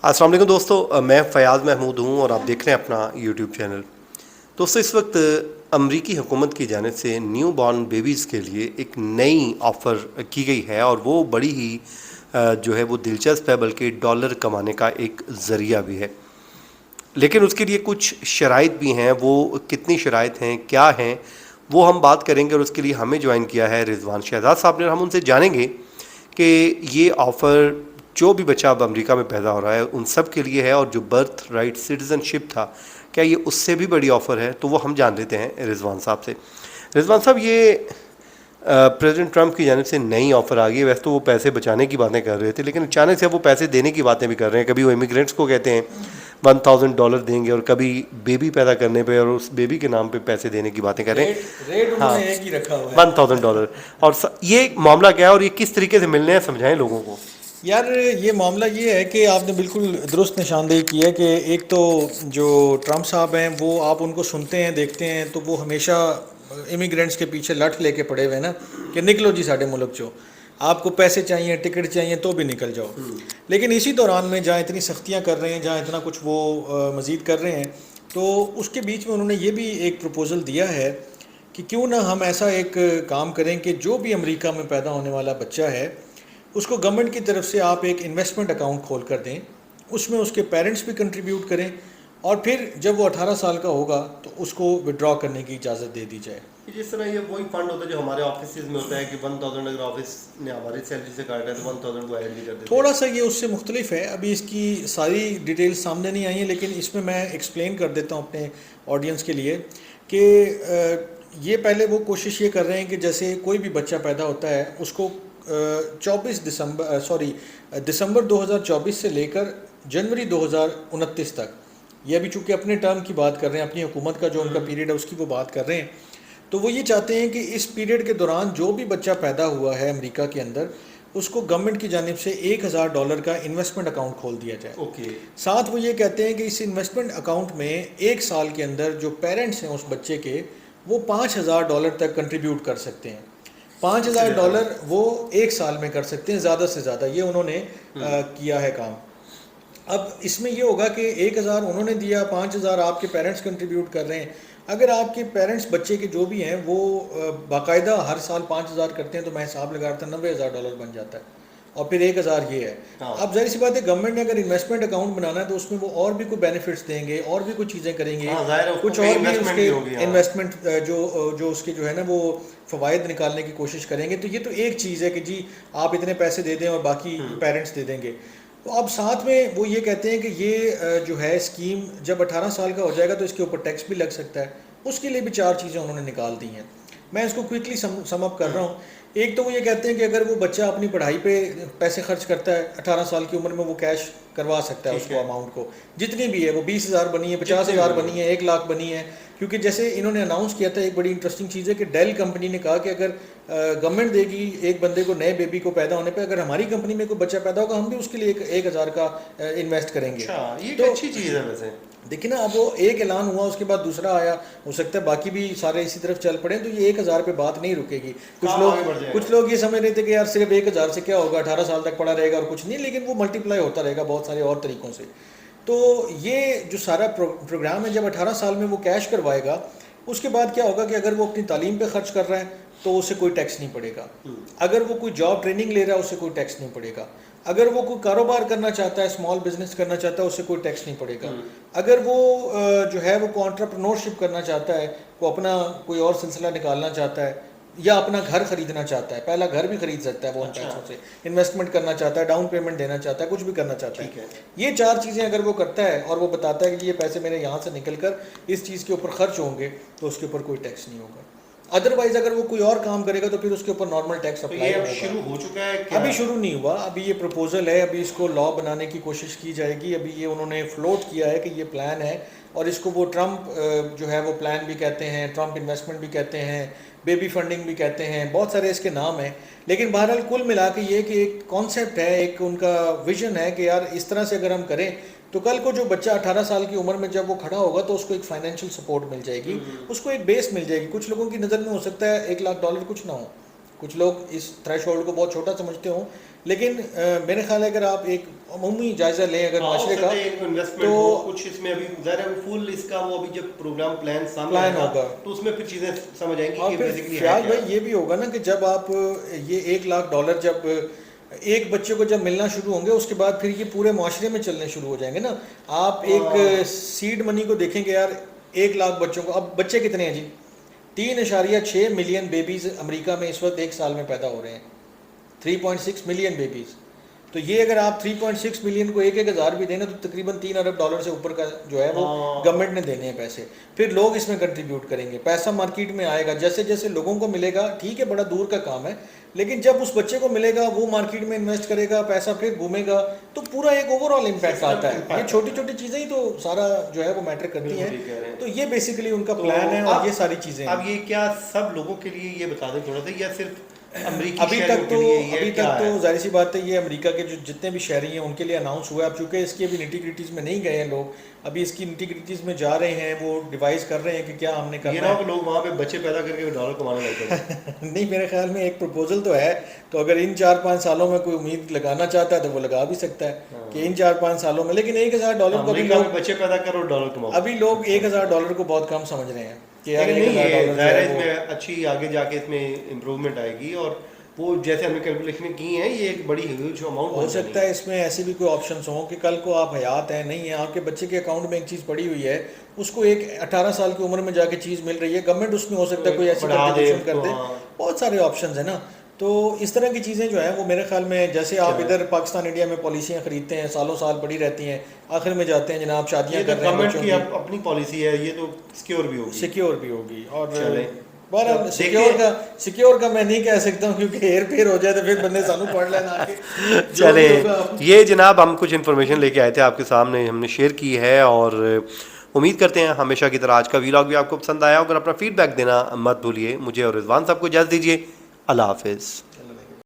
अस्सलाम वालेकुम दोस्तों, मैं फ़याज़ महमूद हूँ और आप देख रहे हैं अपना यूट्यूब चैनल। दोस्तों, इस वक्त अमरीकी हुकूमत की जानिब से न्यू बॉर्न बेबीज़ के लिए एक नई ऑफ़र की गई है और वो बड़ी ही जो है वो दिलचस्प है, बल्कि डॉलर कमाने का एक ज़रिया भी है। लेकिन उसके लिए कुछ शराइत भी हैं। वो कितनी शराइत हैं, क्या हैं, वो हम बात करेंगे और उसके लिए हमें ज्वाइन किया है रिजवान शहजाद साहब ने और हम उनसे जानेंगे कि ये ऑफ़र जो भी बच्चा अब अमेरिका में पैदा हो रहा है उन सब के लिए है, और जो बर्थ राइट सिटीज़नशिप था, क्या ये उससे भी बड़ी ऑफ़र है, तो वो हम जान लेते हैं रिजवान साहब से। रिजवान साहब, ये प्रेसिडेंट ट्रंप की जानिब से नई ऑफ़र आ गई है। वैसे तो वो पैसे बचाने की बातें कर रहे थे, लेकिन अचानक से वो पैसे देने की बातें भी कर रहे हैं। कभी वो इमिग्रेंट्स को कहते हैं $1000 देंगे, और कभी बेबी पैदा करने पे और उस बेबी के नाम पे पैसे देने की बातें कर रहे हैं। रेट हाँ, उन्होंने एक ही रखा हुआ है। $1000। और ये मामला क्या है और ये किस तरीके से मिलने हैं, समझाएं लोगों को। यार, ये मामला ये है कि आपने बिल्कुल दुरुस्त निशानदेही की है कि एक तो जो ट्रम्प साहब हैं वो आप उनको सुनते हैं देखते हैं तो वो हमेशा इमिग्रेंट्स के पीछे लठ लेके पड़े हुए हैं ना कि निकलो जी साढ़े मुल्क चो, आपको पैसे चाहिए टिकट चाहिए तो भी निकल जाओ। लेकिन इसी दौरान में जहाँ इतनी सख्तियाँ कर रहे हैं, जहाँ इतना कुछ वो मज़ीद कर रहे हैं, तो उसके बीच में उन्होंने ये भी एक प्रपोज़ल दिया है कि क्यों ना हम ऐसा एक काम करें कि जो भी अमेरिका में पैदा होने वाला बच्चा है उसको गवर्नमेंट की तरफ से आप एक इन्वेस्टमेंट अकाउंट खोल कर दें, उसमें उसके पेरेंट्स भी कंट्रीब्यूट करें और फिर जब वो 18 साल का होगा तो उसको विड्रॉ करने की इजाज़त दे दी जाए। जिस तरह ये वही फंड होता है जो हमारे ऑफिस में होता है कि 1000 अगर ऑफिस ने हमारी सैलरी से काटा है तो 1000 वो ऐड भी कर देते हैं। थोड़ा सा ये उससे मुख्तलिफ है, अभी इसकी सारी डिटेल्स सामने नहीं आई हैं, लेकिन इसमें मैं एक्सप्लेन कर देता हूँ अपने ऑडियंस के लिए कि ये पहले वो कोशिश ये कर रहे हैं कि जैसे कोई भी बच्चा पैदा होता है उसको 24 दिसंबर 2024 से लेकर जनवरी 2029 तक, ये अभी चूँकि अपने टर्म की बात कर रहे हैं, अपनी हुकूमत का जो उनका पीरियड है उसकी वो बात कर रहे हैं, तो वो ये चाहते हैं कि इस पीरियड के दौरान जो भी बच्चा पैदा हुआ है अमेरिका के अंदर उसको गवर्नमेंट की जानिब से $1000 का इन्वेस्टमेंट अकाउंट खोल दिया जाए। ओके। साथ वो ये कहते हैं कि इस इन्वेस्टमेंट अकाउंट में एक साल के अंदर जो पेरेंट्स हैं उस बच्चे के वो $5000 तक कंट्रीब्यूट कर सकते हैं। $5000 वो एक साल में कर सकते हैं ज़्यादा से ज़्यादा, ये उन्होंने किया है काम। अब इसमें ये होगा कि 1000 उन्होंने दिया, 5000 आपके पेरेंट्स कंट्रीब्यूट कर रहे हैं। अगर आपके पेरेंट्स बच्चे के जो भी हैं वो बाकायदा हर साल 5000 करते हैं तो मैं हिसाब लगा रहा था $90000 बन जाता है और फिर 1000 ये है। हाँ। अब जाहिर सी बात है गवर्नमेंट ने अगर इन्वेस्टमेंट अकाउंट बनाना है तो उसमें वो और भी कोई बेनिफिट्स देंगे और भी कुछ चीज़ें करेंगे। हाँ, जाहिर है, कुछ उसको और भी investment भी होगी, उसके हाँ। इन्वेस्टमेंट जो उसके जो है ना वो फ़वाइद निकालने की कोशिश करेंगे। तो ये तो एक चीज़ है कि जी आप इतने पैसे दे दें और बाकी पेरेंट्स दे देंगे। तो अब साथ में वो ये कहते हैं कि ये जो है स्कीम जब 18 साल का हो जाएगा तो इसके ऊपर टैक्स भी लग सकता है, उसके लिए भी 4 चीज़ें उन्होंने निकाल दी हैं। मैं इसको क्विकली सम अप कर रहा हूँ। एक तो वो ये कहते हैं कि अगर वो बच्चा अपनी पढ़ाई पे पैसे खर्च करता है 18 साल की उम्र में, वो कैश करवा सकता है उसको, अमाउंट को जितनी भी है, वो 20,000 बनी है, 50,000 बनी है, 1 लाख बनी है। क्योंकि जैसे इन्होंने अनाउंस किया था, एक बड़ी इंटरेस्टिंग चीज़ है कि डेल कंपनी ने कहा कि अगर गवर्नमेंट देगी एक बंदे को, नए बेबी को पैदा होने पे, अगर हमारी कंपनी में कोई बच्चा पैदा होगा हम भी उसके लिए 1000 का इन्वेस्ट करेंगे। अच्छा, ये तो अच्छी चीज़ है वैसे। देखिए ना, अब वो एक ऐलान हुआ उसके बाद दूसरा आया, हो सकता है बाकी भी सारे इसी तरफ चल पड़े, तो ये 1000 पे बात नहीं रुकेगी। कुछ लोग ये समझ रहे थे कि यार सिर्फ 1000 से क्या होगा, 18 साल तक पड़ा रहेगा और कुछ नहीं, लेकिन वो मल्टीप्लाई होता रहेगा बहुत सारे और तरीक़ों से। तो ये जो सारा प्रोग्राम है, जब 18 साल में वो कैश करवाएगा उसके बाद क्या होगा कि अगर वो अपनी तालीम पे खर्च कर रहा है तो उसे कोई टैक्स नहीं पड़ेगा। अगर वो कोई जॉब ट्रेनिंग ले रहा है उसे कोई टैक्स नहीं पड़ेगा। अगर वो कोई कारोबार करना चाहता है, स्मॉल बिजनेस करना चाहता है, उससे कोई टैक्स नहीं पड़ेगा। अगर वो जो है वो एंटरप्रेन्योरशिप करना चाहता है, वो अपना कोई और सिलसिला निकालना चाहता है या अपना घर खरीदना चाहता है, पहला घर भी खरीद सकता है वो उन पैसों से, इन्वेस्टमेंट करना चाहता है, डाउन पेमेंट देना चाहता है, कुछ भी करना चाहता है, ये 4 चीज़ें अगर वो करता है और वो बताता है कि ये पैसे मेरे यहाँ से निकल कर इस चीज़ के ऊपर खर्च होंगे, तो उसके ऊपर कोई टैक्स नहीं होगा। अदरवाइज अगर वो कोई और काम करेगा तो फिर उसके ऊपर नॉर्मल टैक्स अप्लाई होगा। शुरू हो चुका है क्या? अभी शुरू नहीं हुआ, अभी ये प्रपोजल है, अभी इसको लॉ बनाने की कोशिश की जाएगी। अभी ये उन्होंने फ्लोट किया है कि ये प्लान है और इसको वो ट्रंप जो है वो प्लान भी कहते हैं, ट्रंप इन्वेस्टमेंट भी कहते हैं, बेबी फंडिंग भी कहते हैं, बहुत सारे इसके नाम हैं। लेकिन बहरहाल कुल मिला के ये कि एक कॉन्सेप्ट है, एक उनका विजन है कि यार इस तरह से अगर हम करें तो कल को जो बच्चा 18 साल की उम्र में जब वो खड़ा होगा तो उसको एक फाइनेंशियल सपोर्ट मिल जाएगी, उसको एक बेस मिल जाएगी। कुछ लोगों की नज़र में हो सकता है $1 लाख कुछ ना हो, कुछ लोग इस थ्रेशोल्ड को बहुत छोटा समझते हो, लेकिन मेरे ख्याल है अगर आप एक अमूमी जायजा लें अगर माशरे का इन्वेस्टमेंट तो हो कुछ इसमें अभी ज़ाहिर है फुल इसका वो अभी जब प्रोग्राम प्लान सामने प्लान आएगा होगा तो उसमें फिर चीज़ें समझ आएंगी और कि फिर बेसिकली है ख्याल क्या। भाई ये भी होगा ना कि जब आप ये $1 लाख जब एक बच्चे को जब मिलना शुरू होंगे उसके बाद फिर ये पूरे माशरे में चलने शुरू हो जाएंगे ना। आप एक सीड मनी को देखेंगे यार 1 लाख बच्चों को, अब बच्चे कितने हैं जी, 3.6 मिलियन बेबीज़ अमेरिका में इस वक्त एक साल में पैदा हो रहे हैं, 3.6 मिलियन बेबीज़। तो ये अगर आप 3.6 मिलियन को एक हज़ार भी देना तो तकरीबन $3 अरब से ऊपर का जो है वो गवर्नमेंट ने देने हैं पैसे। फिर लोग इसमें कंट्रीब्यूट करेंगे, पैसा मार्केट में आएगा, जैसे जैसे लोगों को मिलेगा, ठीक है बड़ा दूर का काम है, लेकिन जब उस बच्चे को मिलेगा वो मार्केट में इन्वेस्ट करेगा, पैसा फिर घूमेगा, तो पूरा एक ओवरऑल इम्पैक्ट आता है। ये छोटी छोटी चीज़ें ही तो सारा जो है वो मैटर करती हैं। तो ये बेसिकली उनका प्लान है और ये सारी चीज़ें। अब ये क्या सब लोगों के लिए ये बता दें थोड़ा सा या सिर्फ अमेरिकी अभी तक तो जाहिर सी बात है ये अमेरिका के जो जितने भी शहरी हैं उनके लिए अनाउंस हुआ है। अब चूंकि इसकी अभी निटी-ग्रिटीज़ में नहीं गए हैं लोग, अभी इसकी निटी-ग्रिटीज़ में जा रहे हैं, वो डिवाइस कर रहे हैं कि क्या हमने करना है। लोग वहाँ पे बच्चे पैदा करके डॉलर कमाने लगते हैं। नहीं, मेरे ख्याल में एक प्रपोजल तो है, तो अगर इन 4-5 सालों में कोई उम्मीद लगाना चाहता है तो वो लगा भी सकता है कि इन 4-5 सालों में, लेकिन $1,000 को अभी लोग बच्चे पैदा करो डॉलर कमाओ, अभी लोग $1,000 को बहुत कम समझ रहे हैं कि यार $1,000 इसमें अच्छी आगे जाके इसमें इम्प्रूवमेंट आएगी और वो जैसे हमने कैलकुलेशन की है ये एक बड़ी ह्यूज अमाउंट हो सकता है। इसमें ऐसी भी कोई ऑप्शंस हों कि कल को आप हयात हैं, नहीं है, आपके बच्चे के अकाउंट में एक चीज़ पड़ी हुई है, उसको एक 18 साल की उम्र में जाके चीज़ मिल रही है, गवर्नमेंट उसमें हो सकता है कोई ऐसी कंट्रीब्यूशन कर दे, बहुत सारे ऑप्शंस हैं ना। तो इस तरह की चीज़ें जो हैं वो मेरे ख्याल में, जैसे आप इधर पाकिस्तान इंडिया में पॉलिसियाँ खरीदते हैं, सालों साल पड़ी रहती हैं, आखिर में जाते हैं जनाब शादियाँ कर रहे हैं, गवर्नमेंट की अपनी पॉलिसी है, ये तो सिक्योर भी होगी और सिक्योर का मैं नहीं कह सकता हूँ क्योंकि हेर फेर हो जाए तो फिर बंदे सानू पढ़ लेना। चले ये जनाब हम कुछ इन्फॉर्मेशन लेके आए थे आपके सामने, हमने शेयर की है और उम्मीद करते हैं हमेशा की तरह आज का व्लॉग भी आपको पसंद आया। अगर अपना फीडबैक देना मत भूलिए। मुझे और रिजवान साहब को इजाज़त दीजिए। अल्लाह हाफिज़।